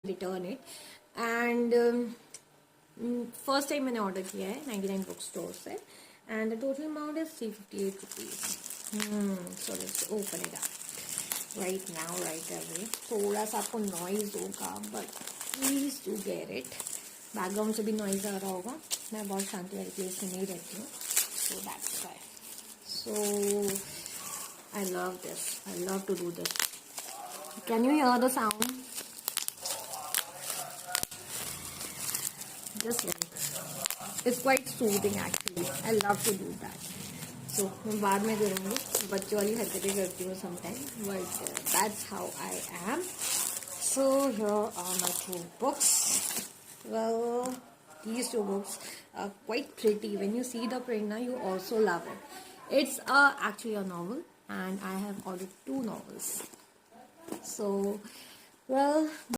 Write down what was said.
return it. And first time मैंने order किया है 99 book store से, and the total amount is 358 rupees. So let's open it up right now, right away. थोड़ा सा आपको noise होगा, but please do get it. Background से भी noise आ रहा होगा. मैं बहुत शांति वाली place में नहीं रहती हूँ, so that's why. So I love this. I love to do this. Can you hear the sound? Just like it's quite soothing actually. I love to do that. So मैं बाद में करूँगी, बच्चों वाली हरकतें करती हूँ sometimes, but that's how I am. So here are my two books. Well, these two books are quite pretty. When you see the print now, you also love it. It's actually a novel, and I have ordered 2 novels. So, well.